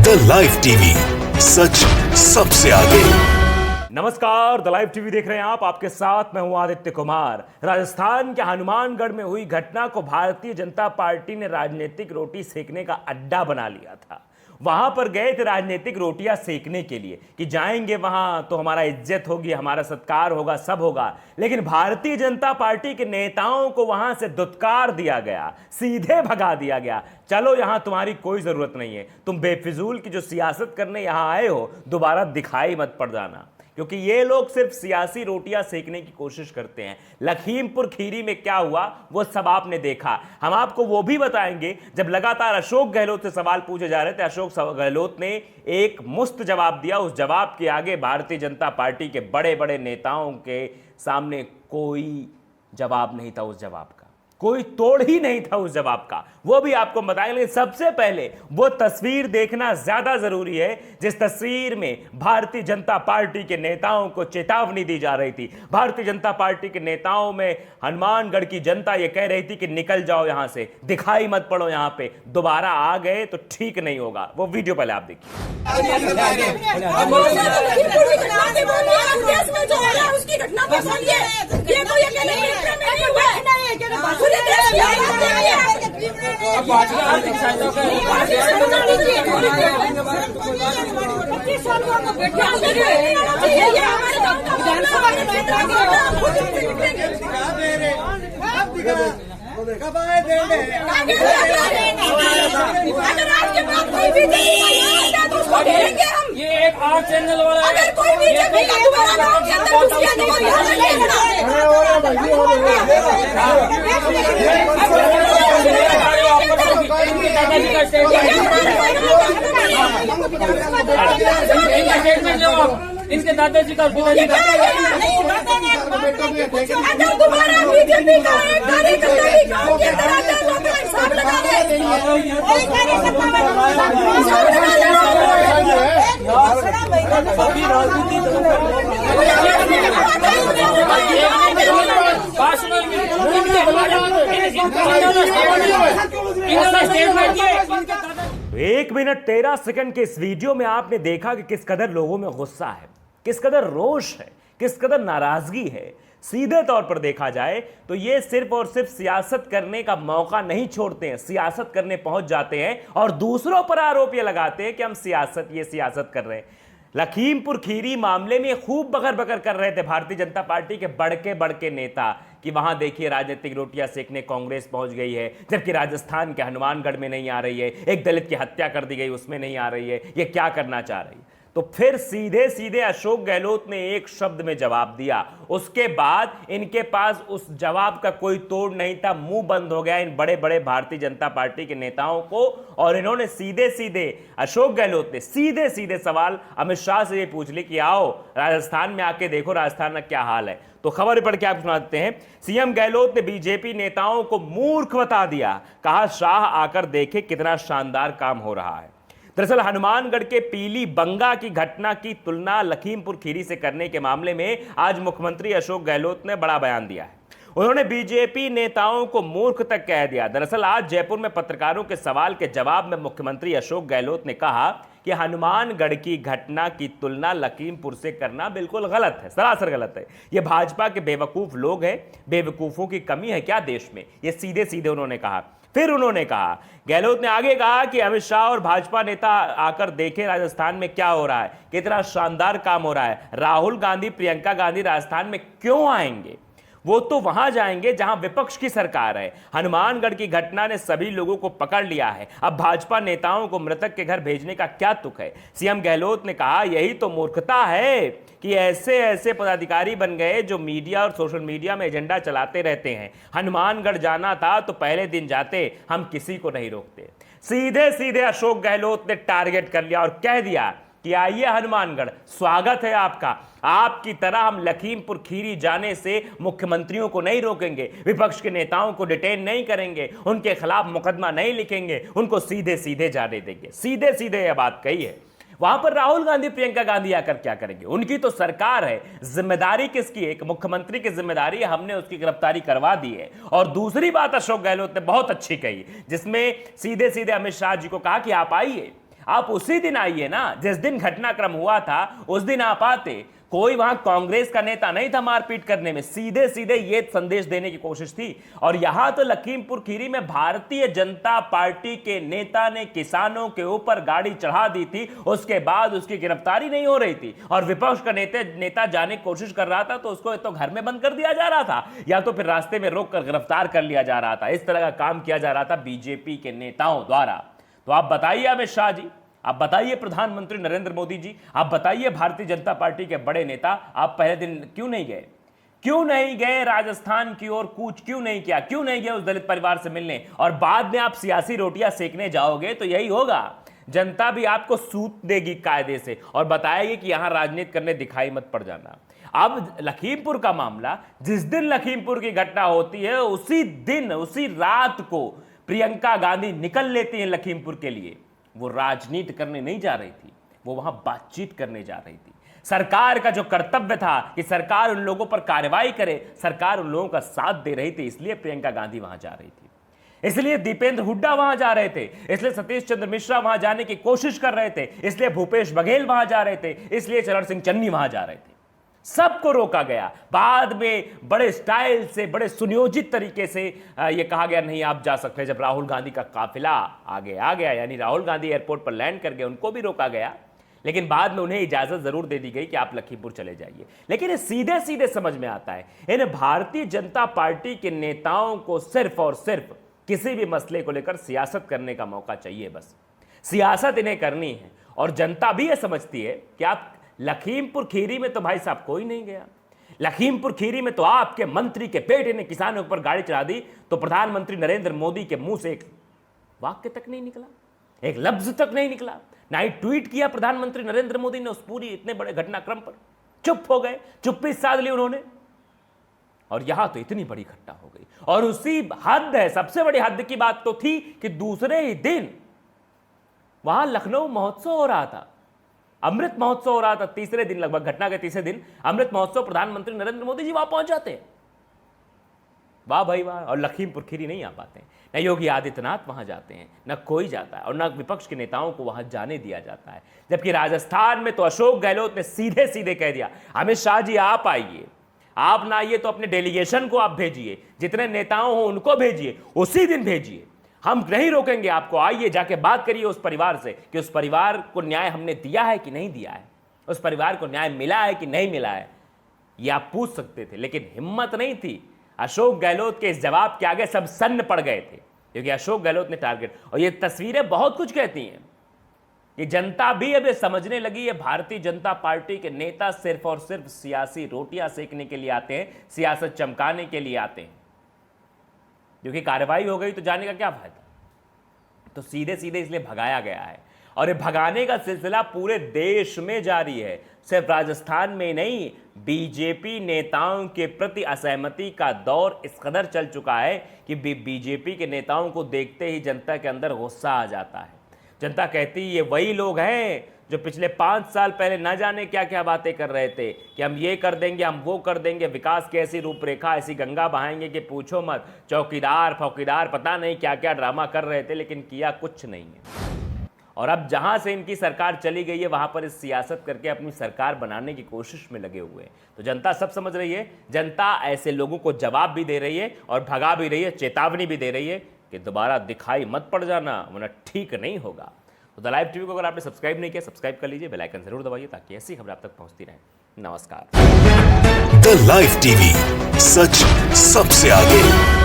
The live TV, सच सबसे आगे। नमस्कार, द लाइव टीवी देख रहे हैं आप। आपके साथ मैं हूं आदित्य कुमार। राजस्थान के हनुमानगढ़ में हुई घटना को भारतीय जनता पार्टी ने राजनीतिक रोटी सेकने का अड्डा बना लिया था। वहां पर गए थे राजनीतिक रोटियां सेकने के लिए कि जाएंगे वहां तो हमारा इज्जत होगी, हमारा सत्कार होगा, सब होगा। लेकिन भारतीय जनता पार्टी के नेताओं को वहां से दुत्कार दिया गया, सीधे भगा दिया गया। चलो यहां तुम्हारी कोई जरूरत नहीं है, तुम बेफिजूल की जो सियासत करने यहां आए हो दोबारा दिखाई मत पड़ जाना, क्योंकि ये लोग सिर्फ सियासी रोटियां सेकने की कोशिश करते हैं। लखीमपुर खीरी में क्या हुआ वो सब आपने देखा। हम आपको वो भी बताएंगे जब लगातार अशोक गहलोत से सवाल पूछे जा रहे थे। अशोक गहलोत ने एक मुस्त जवाब दिया। उस जवाब के आगे भारतीय जनता पार्टी के बड़े बड़े नेताओं के सामने कोई जवाब नहीं था। उस जवाब का कोई तोड़ ही नहीं था उस जवाब का। वो भी आपको बताएंगे। लेकिन सबसे पहले वो तस्वीर देखना ज्यादा जरूरी है जिस तस्वीर में भारतीय जनता पार्टी के नेताओं को चेतावनी दी जा रही थी। भारतीय जनता पार्टी के नेताओं में हनुमानगढ़ की जनता ये कह रही थी कि निकल जाओ यहां से, दिखाई मत पड़ो यहां पे, दोबारा आ गए तो ठीक नहीं होगा। वो वीडियो पहले आप देखिए। ये एक आर्ट चैनल वाला अगर कोई बीजेपी का दोबारा नाम के अंदर घुस गया तो इनके दादाजी का पिताजी का अगर दोबारा बीजेपी का एक कार्यकर्ता भी गांव के अंदर आता है तो हिसाब लगा एक मिनट 13 सेकंड के इस वीडियो में आपने देखा कि किस कदर लोगों में गुस्सा है, किस कदर रोष है, किस कदर नाराजगी है। सीधे तौर पर देखा जाए तो ये सिर्फ और सिर्फ सियासत करने का मौका नहीं छोड़ते हैं, सियासत करने पहुंच जाते हैं और दूसरों पर आरोप ये लगाते हैं कि हम सियासत कर रहे हैं। लखीमपुर खीरी मामले में खूब बकर बकर कर रहे थे भारतीय जनता पार्टी के बड़के नेता कि वहां देखिए राजनीतिक रोटियां सेकने कांग्रेस पहुंच गई है, जबकि राजस्थान के हनुमानगढ़ में नहीं आ रही है, एक दलित की हत्या कर दी गई उसमें नहीं आ रही है, ये क्या करना चाह रही है। तो फिर सीधे सीधे अशोक गहलोत ने एक शब्द में जवाब दिया। उसके बाद इनके पास उस जवाब का कोई तोड़ नहीं था। मुंह बंद हो गया इन बड़े बड़े भारतीय जनता पार्टी के नेताओं को और इन्होंने सीधे सीधे अशोक गहलोत ने सीधे सीधे सवाल अमित शाह से ये पूछ ली कि आओ राजस्थान में आके देखो राजस्थान का क्या हाल है। तो खबर पढ़ के आप सुना देते हैं। सीएम गहलोत ने बीजेपी नेताओं को मूर्ख बता दिया, कहा शाह आकर देखे कितना शानदार काम हो रहा है। दरअसल हनुमानगढ़ के पीली बंगा की घटना की तुलना लखीमपुर खीरी से करने के मामले में आज मुख्यमंत्री अशोक गहलोत ने बड़ा बयान दिया है। उन्होंने बीजेपी नेताओं को मूर्ख तक कह दिया। दरअसल आज जयपुर में पत्रकारों के सवाल के जवाब में मुख्यमंत्री अशोक गहलोत ने कहा कि हनुमानगढ़ की घटना की तुलना लखीमपुर से करना बिल्कुल गलत है, सरासर गलत है। ये भाजपा के बेवकूफ लोग हैं, बेवकूफों की कमी है क्या देश में, ये सीधे सीधे उन्होंने कहा। फिर उन्होंने कहा, गहलोत ने आगे कहा कि अमित शाह और भाजपा नेता आकर देखें राजस्थान में क्या हो रहा है, कितना शानदार काम हो रहा है। राहुल गांधी, प्रियंका गांधी राजस्थान में क्यों आएंगे? वो तो वहां जाएंगे जहां विपक्ष की सरकार है। हनुमानगढ़ की घटना ने सभी लोगों को पकड़ लिया है। अब भाजपा नेताओं को मृतक के घर भेजने का क्या तुक है? सीएम गहलोत ने कहा, यही तो मूर्खता है कि ऐसे ऐसे पदाधिकारी बन गए जो मीडिया और सोशल मीडिया में एजेंडा चलाते रहते हैं। हनुमानगढ़ जाना था तो पहले दिन जाते, हम किसी को नहीं रोकते। सीधे सीधे अशोक गहलोत ने टारगेट कर लिया और कह दिया कि आइए हनुमानगढ़, स्वागत है आपका। आपकी तरह हम लखीमपुर खीरी जाने से मुख्यमंत्रियों को नहीं रोकेंगे, विपक्ष के नेताओं को डिटेन नहीं करेंगे, उनके खिलाफ मुकदमा नहीं लिखेंगे, उनको सीधे सीधे जाने देंगे। सीधे सीधे यह बात कही है। वहां पर राहुल गांधी, प्रियंका गांधी आकर क्या करेंगे? उनकी तो सरकार है, जिम्मेदारी किसकी है? एक मुख्यमंत्री की जिम्मेदारी है, हमने उसकी गिरफ्तारी करवा दी है। और दूसरी बात अशोक गहलोत ने बहुत अच्छी कही, जिसमें सीधे सीधे अमित शाह जी को कहा कि आप आइए, आप उसी दिन आइए ना, जिस दिन घटनाक्रम हुआ था उस दिन आप आते। कोई वहां कांग्रेस का नेता नहीं था मारपीट करने में, सीधे सीधे ये संदेश देने की कोशिश थी। और यहां तो लखीमपुर खीरी में भारतीय जनता पार्टी के नेता ने किसानों के ऊपर गाड़ी चढ़ा दी थी, उसके बाद उसकी गिरफ्तारी नहीं हो रही थी, और विपक्ष का नेता जाने की कोशिश कर रहा था तो उसको तो घर में बंद कर दिया जा रहा था, या तो फिर रास्ते में रोक कर गिरफ्तार कर लिया जा रहा था। इस तरह का काम किया जा रहा था बीजेपी के नेताओं द्वारा। तो आप बताइए अमित शाह जी, आप बताइए प्रधानमंत्री नरेंद्र मोदी जी, आप बताइए भारतीय जनता पार्टी के बड़े नेता, आप पहले दिन क्यों नहीं गए? क्यों नहीं गए राजस्थान की ओर कूच क्यों नहीं किया? क्यों नहीं गए उस दलित परिवार से मिलने? और बाद में आप सियासी रोटियां सेकने जाओगे तो यही होगा, जनता भी आपको सूत देगी कायदे से और बताएगी कि यहां राजनीति करने दिखाई मत पड़ जाना। अब लखीमपुर का मामला, जिस दिन लखीमपुर की घटना होती है उसी दिन उसी रात को प्रियंका गांधी निकल लेती हैं लखीमपुर के लिए। वो राजनीति करने नहीं जा रही थी, वो वहां बातचीत करने जा रही थी। सरकार का जो कर्तव्य था कि सरकार उन लोगों पर कार्रवाई करे, सरकार उन लोगों का साथ दे रही थी, इसलिए प्रियंका गांधी वहां जा रही थी, इसलिए दीपेंद्र हुड्डा वहां जा रहे थे, इसलिए सतीश चंद्र मिश्रा वहां जाने की कोशिश कर रहे थे, इसलिए भूपेश बघेल वहां जा रहे थे, इसलिए चरण सिंह चन्नी वहां जा रहे थे। सबको रोका गया। बाद में बड़े स्टाइल से, बड़े सुनियोजित तरीके से यह कहा गया नहीं आप जा सकते। जब राहुल गांधी का काफिला आगे आ गया, यानी राहुल गांधी एयरपोर्ट पर लैंड कर गए, उनको भी रोका गया, लेकिन बाद में उन्हें इजाजत जरूर दे दी गई कि आप लखीमपुर चले जाइए। लेकिन ये सीधे सीधे समझ में आता है, इन भारतीय जनता पार्टी के नेताओं को सिर्फ और सिर्फ किसी भी मसले को लेकर सियासत करने का मौका चाहिए। बस सियासत इन्हें करनी है, और जनता भी यह समझती है कि आप लखीमपुर खीरी में तो भाई साहब कोई नहीं गया, लखीमपुर खीरी में तो आपके मंत्री के बेटे ने किसानों पर गाड़ी चढ़ा दी, तो प्रधानमंत्री नरेंद्र मोदी के मुंह से एक वाक्य तक नहीं निकला, एक लफ्ज तक नहीं निकला, ना ही ट्वीट किया प्रधानमंत्री नरेंद्र मोदी ने उस पूरी इतने बड़े घटनाक्रम पर। चुप हो गए, चुप्पी साध ली उन्होंने, और यहां तो इतनी बड़ी घटना हो गई। और उसी हद है, सबसे बड़ी हद की बात तो थी कि दूसरे ही दिन वहां लखनऊ महोत्सव हो रहा था, अमृत महोत्सव हो रहा था। तीसरे दिन, लगभग घटना के तीसरे दिन अमृत महोत्सव, प्रधानमंत्री नरेंद्र मोदी जी वहां पहुंच जाते हैं। वाह भाई वाह। और लखीमपुर खीरी नहीं आ पाते, न योगी आदित्यनाथ वहां जाते हैं, न कोई जाता है, और न विपक्ष के नेताओं को वहां जाने दिया जाता है। जबकि राजस्थान में तो अशोक गहलोत ने सीधे सीधे कह दिया, अमित शाह जी आप आइए, आप ना आइए तो अपने डेलीगेशन को आप भेजिए, जितने नेताओं हो उनको भेजिए, उसी दिन भेजिए, हम नहीं रोकेंगे आपको, आइए जाके बात करिए उस परिवार से कि उस परिवार को न्याय हमने दिया है कि नहीं दिया है, उस परिवार को न्याय मिला है कि नहीं मिला है, ये आप पूछ सकते थे। लेकिन हिम्मत नहीं थी। अशोक गहलोत के इस जवाब के आगे सब सन्न पड़ गए थे, क्योंकि अशोक गहलोत ने टारगेट, और ये तस्वीरें बहुत कुछ कहती हैं कि जनता भी अब समझने लगी है भारतीय जनता पार्टी के नेता सिर्फ और सिर्फ सियासी रोटियां सेकने के लिए आते हैं, सियासत चमकाने के लिए आते हैं। क्योंकि कार्रवाई हो गई तो जाने का क्या फायदा, तो सीधे सीधे इसलिए भगाया गया है। और ये भगाने का सिलसिला पूरे देश में जारी है, सिर्फ राजस्थान में नहीं, बीजेपी नेताओं के प्रति असहमति का दौर इस कदर चल चुका है कि बीजेपी के नेताओं को देखते ही जनता के अंदर गुस्सा आ जाता है। जनता कहती है ये वही लोग हैं जो पिछले 5 साल पहले न जाने क्या क्या बातें कर रहे थे कि हम ये कर देंगे, हम वो कर देंगे, विकास की ऐसी रूपरेखा, ऐसी गंगा बहाएंगे कि पूछो मत। चौकीदार फौकीदार पता नहीं क्या क्या ड्रामा कर रहे थे, लेकिन किया कुछ नहीं है। और अब जहां से इनकी सरकार चली गई है वहां पर इस सियासत करके अपनी सरकार बनाने की कोशिश में लगे हुए हैं। तो जनता सब समझ रही है, जनता ऐसे लोगों को जवाब भी दे रही है और भगा भी रही है, चेतावनी भी दे रही है कि दोबारा दिखाई मत पड़ जाना, वरना ठीक नहीं होगा। तो द लाइव टीवी को अगर आपने सब्सक्राइब नहीं किया, सब्सक्राइब कर लीजिए, बेल आइकन जरूर दबाइए ताकि ऐसी खबर आप तक पहुंचती रहे। नमस्कार। द लाइव टीवी, सच सबसे आगे।